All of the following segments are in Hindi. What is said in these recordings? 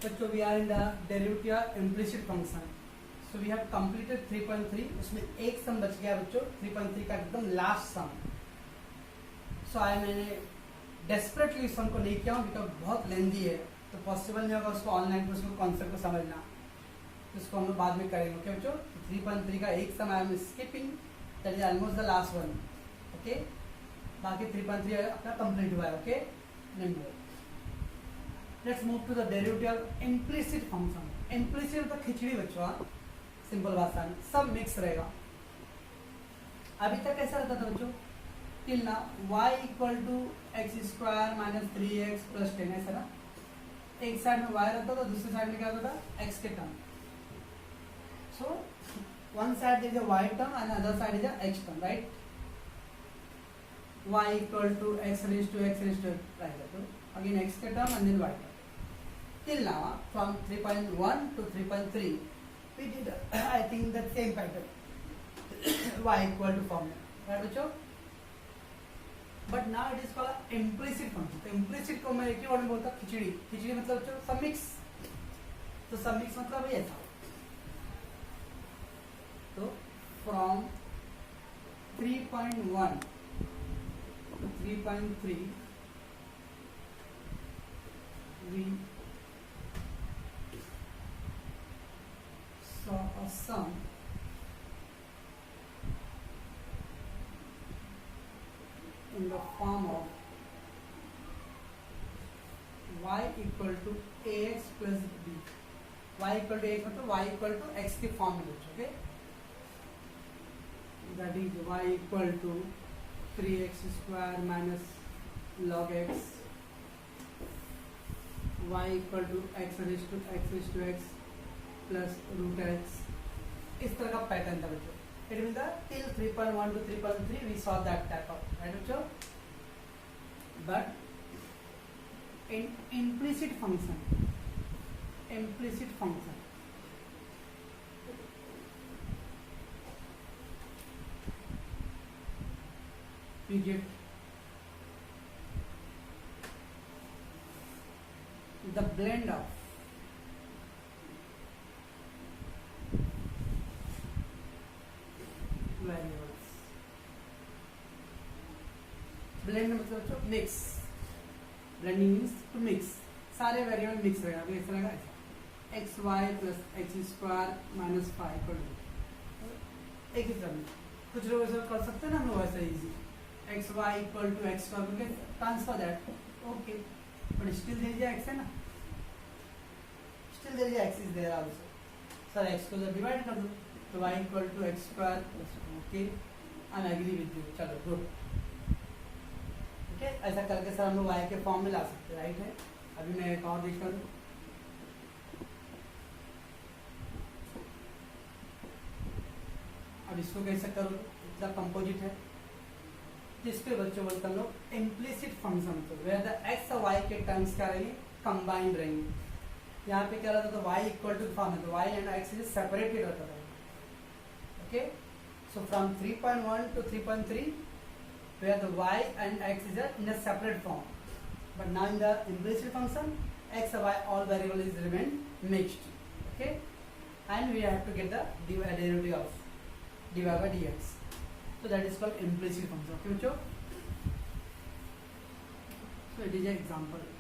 बच्चों we are in the derivative implicit function. So we have completed 3.3. उसमें एक सम बच गया बच्चों 3.3 का एकदम लास्ट सम. सो मैंने डेस्परेटली इस सम को नहीं किया हूँ बिकॉज बहुत लेंदी है, तो पॉसिबल नहीं होगा उसको ऑनलाइन पर उसको कॉन्सेप्ट को समझना. इसको हम लोग बाद में करेंगे. ओके बच्चों, 3.3 का एक sum I am skipping, that is almost the last one. Okay, बाकी 3.3 अपना कंप्लीट हुआ है. ओके, नहीं हुआ. Let's move to the derivative implicit function. Implicit तो खिचड़ी बच्चों, सिंपल भाषा में सब मिक्स रहेगा. अभी तक कैसा रहता था बच्चों? टिल ना y equal to x square minus 3x plus 10, ऐसा ना. एक साइड में y रहता था, दूसरी साइड में क्या होता था? x के term. So one side is a y term and other side is a x term, right? y equal to x raise to right, तो अगेन x के term and then y term. Till now, from 3.1 to 3.3, we did, I think, the same pattern. Y equal to formula, right, बच्चों? But now it is called implicit function. तो implicit को मैं एक ही वर्ड में बोलता हूँ खिचड़ी. खिचड़ी मतलब बच्चों सबमिक्स. तो सबमिक्स मतलब ये था. तो from 3.1 to 3.3, we saw a sum in the form of y equal to ax plus b. y equal to ax मतलब y equal to x की फॉर्म में लिखो. Okay, that is y equal to 3x square minus log x, y equal to x raised to x plus root x. इस तरह का पैटर्न था बच्चों. It mean the till 3.1 to 3.3 we saw that type of, right बच्चों? But in implicit function we get the blend of variables. blend मतलब बच्चों mix. blending means to mix. सारे वेरिएबल मिक्स रहेगा. तो ऐसा रहेगा x y plus x square minus 5 कर लो एक ही तरह में. कुछ लोग ऐसा कर सकते हैं ना, हम लोग ऐसा easy x y equal to x square करके transfer that. Okay, but still there is x है ना, still there is x is there also. Sir x को जब डिवाइड कर दो तो y equal to x square. Okay, I am agree with you. चलो गुड. ओके, ऐसा करके सर हम लोग y के फॉर्म में ला सकते हैं, राइट है? अभी मैं एक और देखता हूँ. अब इसको कैसे करो? इतना कंपोजिट है जिसपे बच्चों बोलते हम लोग इम्प्लिसिट फंक्शन. तो वेयर द एक्स और वाई के टर्म्स क्या रहेंगे? कंबाइंड रहेंगे. यहाँ पे क्या रहता था? y इक्वल टू फॉर्म है तो y and x is separated रहता था. Okay, so from 3.1 to 3.3 where the y and x is in a separate form, but now in the implicit function x and y all variable is remain mixed. Okay, and we have to get the derivative of dy by dx. So that is called implicit function. Okay बच्चों, so it is an example.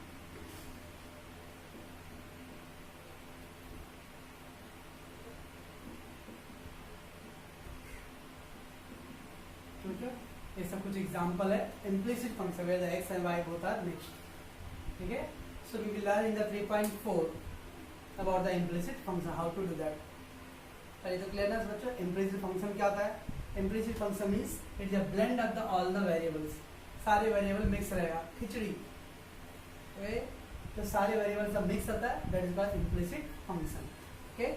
ये सब कुछ एग्जांपल है implicit function where the x and y both are mixed. ठीक है, so we will learn in the 3.4 about the implicit function, how to do that. पहले तो क्लियरनेस बच्चों, इम्प्लिसिट फंक्शन क्या होता है? Implicit function means it is a blend of the all the variables. सारे वेरिएबल मिक्स रहेगा, खिचड़ी. तो सारे वेरिएबल सब मिक्स होता है, that is called implicit function. Okay,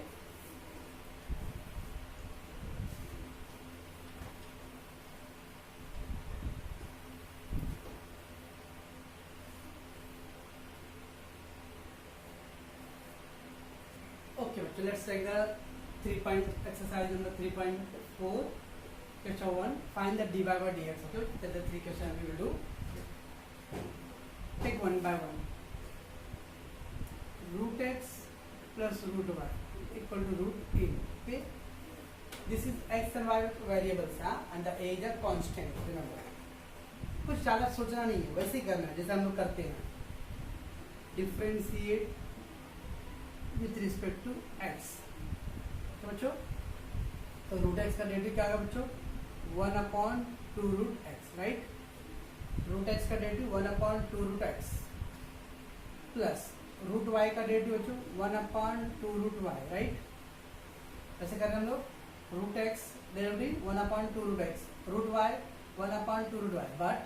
so let's take the 3 exercise in the 3.4 question 1. Find the dy by dx. Okay, that's the three questions we will do. Take one by one. Root x plus root y equal to root a. Okay, this is x and y variables and the a is a constant. Remember, कुछ ज़्यादा सोचना नहीं है, वैसे ही करना है जैसे हम लोग करते हैं. Differentiate with respect to x. तो बच्चों, तो रूट एक्स का डेरिवेटिव क्या होगा बच्चों? 1/2 root x. Right, root x का derivative 1/2 root x plus root y का डेरिवेटिव बच्चों 1/2 रूट वाई. राइट, ऐसे करें हम लोग. Root x derivative 1/2 root x, root y 1/2 root y. But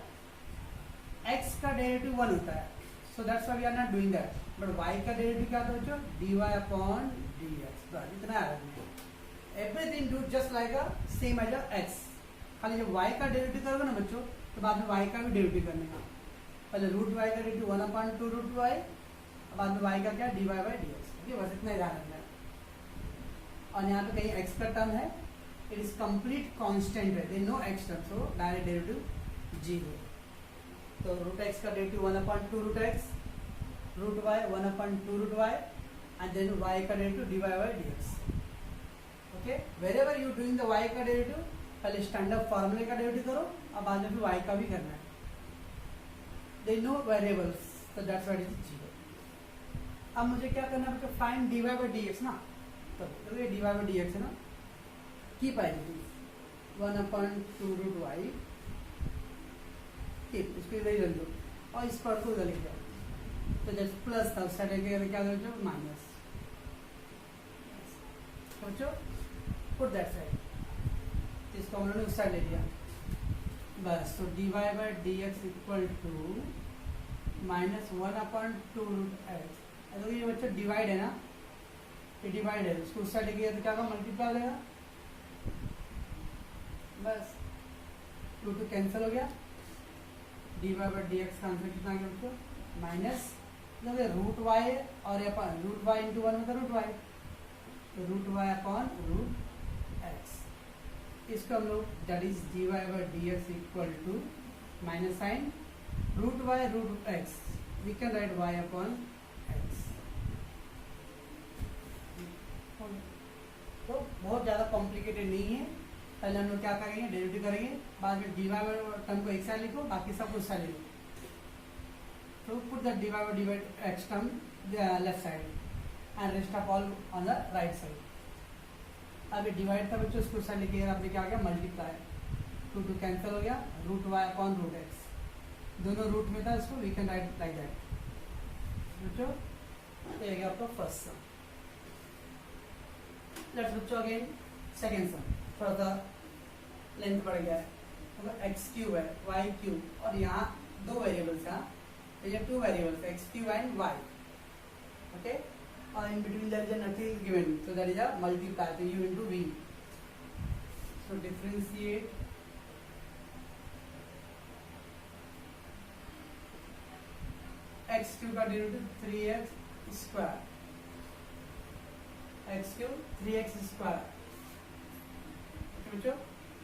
x का डेरिवेटिव 1 होता है, so that's why we are not doing that. But y का डेरिवेटिव क्या होता है बच्चों? dy/dx. बस इतना याद रखना. Everything do just like a same as a x. खाली जब y का डेरिवेटिव करोगे ना बच्चों, तो बाद में y का भी डेरिवेटिव करने का. पहले रूट y का डेरिवेटिव 1/2 रूट y, बाद में y का क्या? dy/dx. ठीक है, बस इतना ध्यान रखना है. और यहाँ पे कहीं x का टर्म है, इट इज कंप्लीट कांस्टेंट है, there no x term, so direct derivative 0. तो रूट x का derivative 1/2 root x, root y 1/2 root y, and then y का derivative dy/dx. Okay, wherever you doing the y का डेरिवेटिव, पहले स्टैंडर्ड फॉर्मूले का डेरिवेटिव करो और बाद में फिर y का भी करना है. They know variables, so that's why it is 0. अब मुझे क्या करना है? फाइंड dy/dx ना. तो ये dy/dx है ना, की पाएगी 1/2 रूट y. इसको इधर ही रख दो और इस पर को इधर लिख दो. तो जैसे प्लस था उस साइड क्या दो? माइनस. समझो, पुट दैट साइड. इसको हम लोगों ने उस साइड ले लिया बस. तो dy/dx equal to -1/2 root x. तो ये बच्चों डिवाइड है ना, ये डिवाइड है, उसको उस साइड लेके तो क्या होगा? मल्टीप्लाई हो जाएगा. बस 2 कैंसिल हो गया. dy/dx का आंसर कितना गया बच्चों? माइनस रूट वाई है और यहाँ रूट वाई इंटू 1 होता है रूट वाई, तो root y upon root x. इसको हम लोग that is dy/dx equal to minus sign root y root x. We can write y upon x. तो बहुत ज़्यादा कॉम्प्लिकेटेड नहीं है. पहले हम लोग क्या करेंगे? डेरिवेटिव करेंगे, बाद में dy टर्म को एक साइड लिखो, बाकी सब उस साइड लिखो. तो put the dy/dx term left side and rest of all on the right side. अब ये डिवाइड था बच्चों, उसको साइड लिखिएगा. आपने क्या गया? मल्टीप्लाई. 2 कैंसिल हो गया. Root y upon root x, दोनों रूट में था, इसको we can write like that. बच्चों ये गया आपका फर्स्ट सम. लेट्स बच्चों अगेन सेकेंड सम. थोड़ा सा लेंथ बढ़ गया है. एक्स क्यूब है, वाई क्यूब, और यहाँ 2 वेरिएबल्स हैं. ये 2 variables x cube and y. Okay, और in between there is a nothing given, so that is a multiply, so u into v. So differentiate x cube का derivative 3x square, x cube 3x square. बच्चों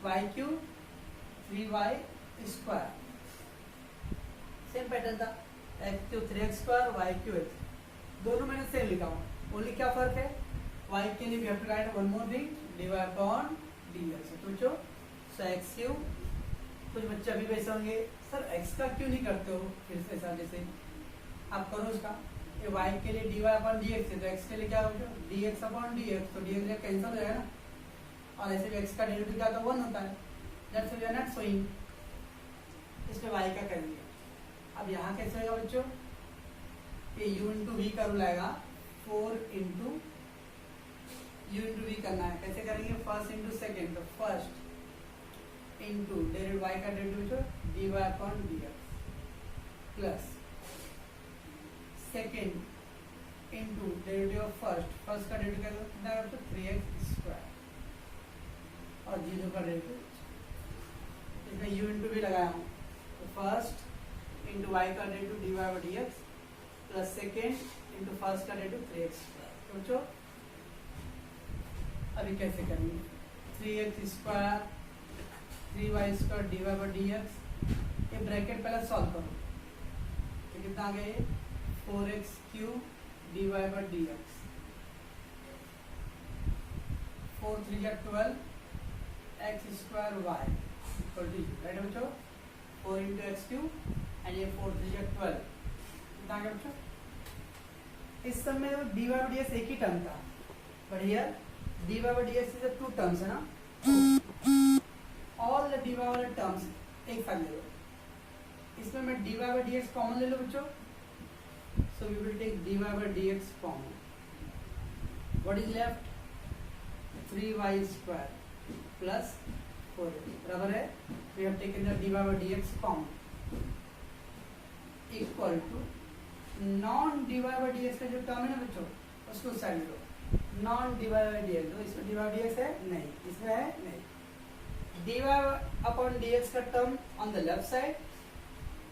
y cube 3y square. Same pattern था, x cube 3x square, y cube दोनों मैंने सेम लिखा हूँ. ओनली क्या फर्क है? y के लिए we have to write one more thing, dy/dx. तो बच्चों सो x क्यूब. कुछ बच्चे अभी वैसे होंगे, सर x का क्यों नहीं करते हो? फिर से ऐसा जैसे आप करो इसका. ये y के लिए dy/dx है, तो x के लिए क्या होगा? dx/dx. तो dx कैंसिल हो जाएगा ना, और ऐसे भी x का डेरिवेटिव क्या होता है? 1 होता है. That's why we are not showing. इसमें y का करेंगे. अब यहाँ कैसे होगा बच्चों? ये u इंटू वी का रूल आएगा. 4 इंटू u इंटू वी करना है. कैसे करेंगे? First into second. तो फर्स्ट इंटू डेरिवेटिव y का derivative dy/dx plus second into derivative of first का डेरिवेटिव कितना है? तो 3x स्क्वायर, और 0 का डेरिवेटिव. इसमें u इंटू वी लगाया हूँ. तो फर्स्ट इंटू y का derivative dy/dx plus second into first का डेरिवेटिव 3x स्क्वायर. सोचो अभी कैसे करेंगे? 3x square 3y square dy/dx. ये ब्रैकेट पहले सॉल्व करो. तो कितना आ गया? 4x क्यूब dy/dx 4 3 या 12 x square y equal to right बच्चों 4 इंटू एक्स क्यूब एंड ये 4 3 या 12 कितना गया बच्चों। इस समय डी वाई डी एक्स एक ही टर्म था but here d y d x is two terms है ना, ऑल द डी वाई वाले टर्म्स एक साथ ले लो। इसमें मैं d y d x common ले लो बच्चों, so we will take d y d x common, what is left 3y square plus 4 बराबर है, we have taken the d y d x common equal to non d y d x का जो टर्म है ना बच्चों उसको साइड लो, non d y d x, इसमें डी वाई डी एक्स है नहीं, इसमें है नहीं, d y upon d x का term on the left side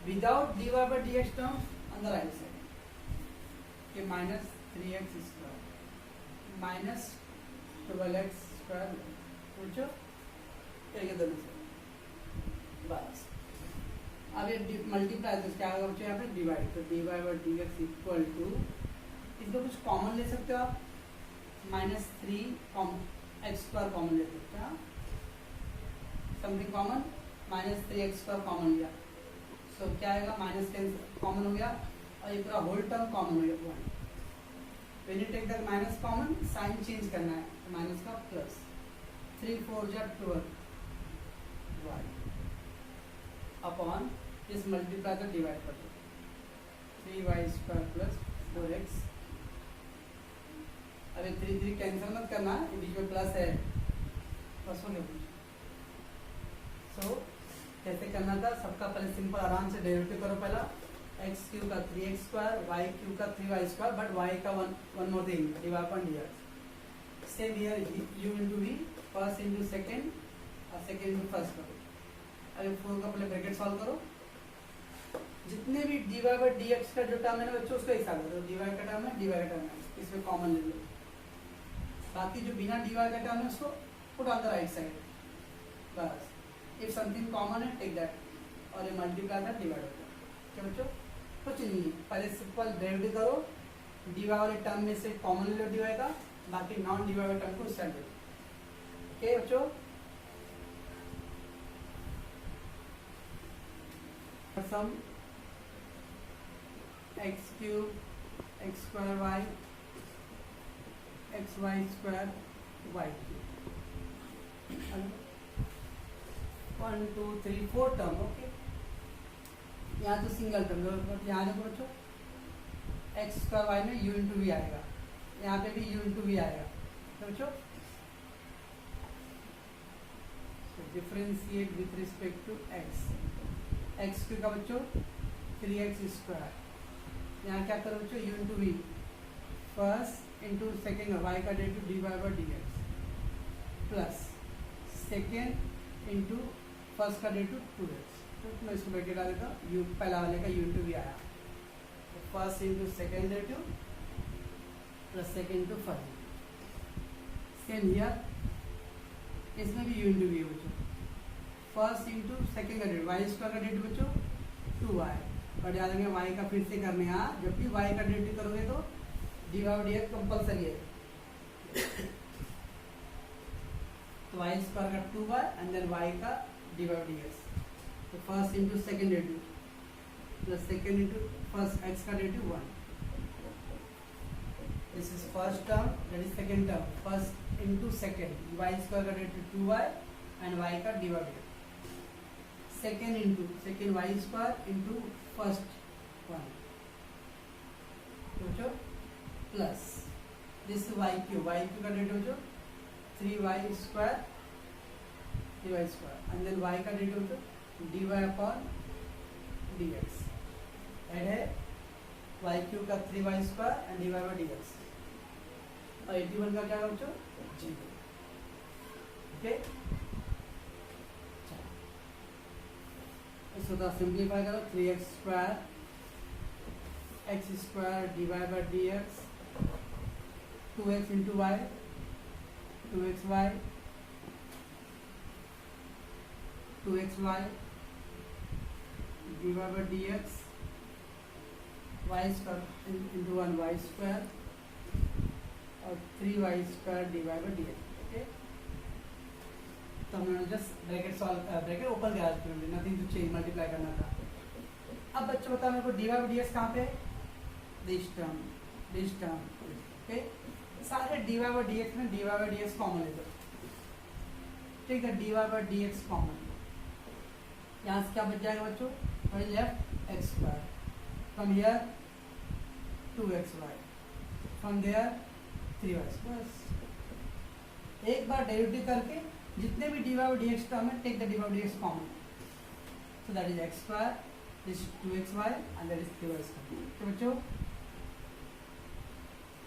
without d y d x term on the right side, कि minus 3x square minus 12x square बच्चों दोनों से बस। अब ये मल्टीप्लाई तो क्या होगा बच्चों यहाँ पे डिवाइड, तो d y by d x equal to इसको कुछ कॉमन ले सकते हो आप, माइनस 3 एक्स स्क्वायर कॉमन ले सकते हो, something common minus 3x square common लिया, सो क्या आएगा माइनस कॉमन हो गया और ये पूरा होल टर्म कॉमन हो गया। When you take the minus common sign change करना है, तो माइनस का प्लस 3 4 जा 12 y अपॉन इस मल्टीप्लाई का डिवाइड कर दो 3y स्क्वायर प्लस 4x। अरे 3 3 कैंसिल मत करना, बीच में प्लस है, प्लस हो गया। सो कैसे करना था सबका पहले सिंपल आराम से डेरिवेटिव करो, पहला एक्स क्यू का 3x स्क्वायर, वाई क्यू का 3y स्क्वायर, बट y का one more thing divide upon dx। Same here u into v, first into second और सेकेंड इंटू फर्स्ट करो। अगर 4 का पहले ब्रैकेट सॉल्व करो, जितने भी dy बाई dx का जो टर्म है ना बच्चों उसको एक साथ करो, dy का टर्म है dy का टर्म है, इसमें कॉमन ले लो, बाकी जो बिना dy का टर्म है उसको put on the right side बस। इफ समथिंग कॉमन है टेक दैट और ये मल्टीप्लाई का डिवाइड होता है। क्या बच्चों कुछ नहीं है, पहले सिंपल डेरिवेटिव करो, dy वाले टर्म में से कॉमन ले लो dy का, बाकी नॉन dy वाले टर्म को साइड लो। ओके बच्चों sum x cube x square y x y square y cube 1 2 3 4 term. Okay यहाँ तो सिंगल टर्म, यहाँ देखो बच्चों एक्स स्क्वायर वाई में यू इंटू वी आएगा, यहाँ पे भी यू इंटू वी आएगा। तो बच्चों differentiate with respect to x, x cube का बच्चों 3x स्क्वायर, यहाँ क्या करो बच्चों u into v, first into second y का derivative d y by d x plus second into first का डेरिवेटिव 2x। तो मैं इसको ब्रैकेट डाल देता हूँ, यू पहला वाले का यू इंटू वी आया, तो first into second derivative plus second into first. Same here इसमें भी यू इंटू वी बच्चों, फर्स्ट इंटू सेकेंड का डेरिवेटिव वाई स्क्वायर का डेरिवेटिव बच्चों 2y, और याद रखें y का फिर से करने यहाँ जब भी y का डेरिवेटिव करोगे तो d y d x compulsory है, तो y स्क्वायर का 2y एंड देन y का डी वाई डी एक्स, तो first into second derivative plus second into first x का derivative 1, this is first term that is second term, first into second y square का डेरिवेटिव 2y एंड y का d y d x, second into second y square into first 1 बच्चों प्लस दिस वाई क्यू का डेरिवेटिव जो 3y square and then y का डेरिवेटिव जो dy अपॉन dx, ऐड है y क्यू का 3y square and dy by dx, और 81 का क्या बच्चों 0। ओके इसको तो सिंप्लीफाई करो, 3x square x square d y by d x 2x into y 2x y 2x y d y by d x y square into 1 y square और 3y square d y by d x. Okay, तो हमने जस्ट ब्रैकेट ओपन किया, नथिंग टू चेंज, मल्टीप्लाई करना था। अब बच्चों बताओ मेरे को dy बाई डी एक्स कहाँ पे, दिस टर्म, ओके। सारे dy बाई डी एक्स में dy by d x common ले लो, ठीक है, dy by d x common, यहाँ से क्या बच जाएगा बच्चों, left x square, from here 2xy, from there 3y, बस एक बार डेरिवेटिव करके जितने भी dy by d x term है, take the dy by d x common, so that is x square, this 2xy and that is 3y square, तो बच्चों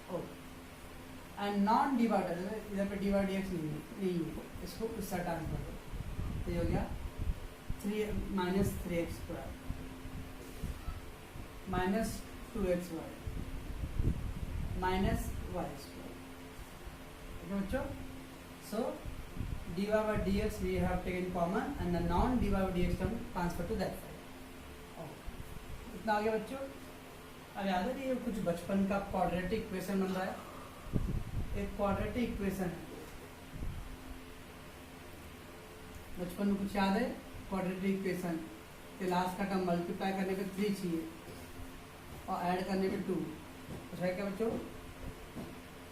ओ एंड नॉन डिवाइडर, इधर पे dy बाई डी एक्स नहीं है, इसको उस साइड ट्रांसफर करो, तो ये हो गया 3 minus 3x square minus 2xy minus y square, okay बच्चों, so dy by dx we have taken common and the non dy by dx term transfer to that side. इतना आ गया बच्चों। अब याद है ये कुछ बचपन का क्वाड्रेटिक इक्वेशन बन रहा है, एक क्वाड्रेटिक इक्वेशन है, बचपन में कुछ याद है, क्वाड्रेटिक इक्वेशन के लास्ट का टर्म मल्टीप्लाई करने पे 3 चाहिए और ऐड करने पे 2, तो है क्या बच्चों,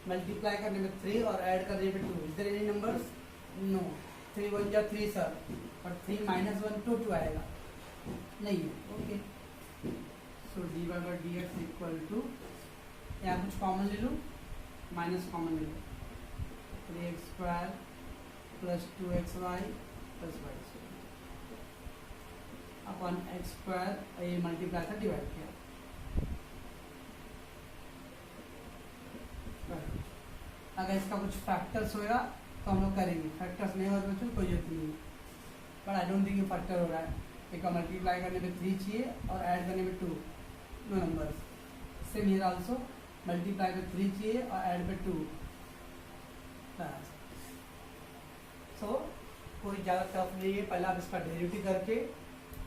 मल्टीप्लाई करने में 3 और ऐड करने पे 2, is there any numbers, no, 3 1 जा 3 सर, और 3 माइनस 1 2 आएगा, नहीं है, okay. So d y by d x equal to, यहाँ कुछ कॉमन ले लूँ, माइनस कॉमन ले लूँ, 3x square plus 2xy plus y square upon x square, ये मल्टीप्लाई था, डिवाइड किया, अगर इसका कुछ फैक्टर्स होगा तो हम लोग करेंगे, फैक्टर्स नहीं होगा तो बच्चों कोई जरूरत नहीं है, बट आई डोंट थिंक ये फैक्टर हो रहा है, एक का मल्टीप्लाई करने पे 3 चाहिए और ऐड करने पे 2, no numbers, same here also, multiply पे 3 चाहिए और ऐड पे 2, सो कोई ज़्यादा टफ नहीं है, पहले आप इसका डेरिवेटिव करके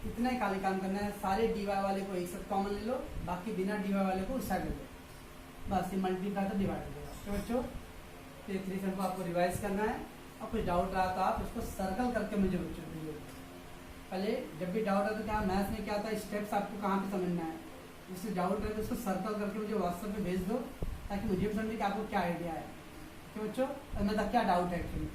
इतना ही खाली काम करना है, सारे dy वाले को एक साथ कॉमन ले लो, बाकी बिना dy वाले को उस साइड ले लो, बस ये मल्टीप्लाई तो डिवाइड हो जाएगा, तो बच्चों ये 3 सम को आपको रिवाइज करना है, और कुछ डाउट रहा तो आप इसको सर्कल करके मुझे बच्चों दीजिए, पहले जब भी डाउट आता है तो क्या मैथ्स में क्या आता है, स्टेप्स आपको कहाँ पे समझना है, जिससे डाउट रहे तो उसको सर्कल करके मुझे व्हाट्सएप पे भेज दो, ताकि मुझे भी समझे कि आपको क्या आइडिया है, तो बच्चों अंदर तक क्या डाउट है एक्चुअली।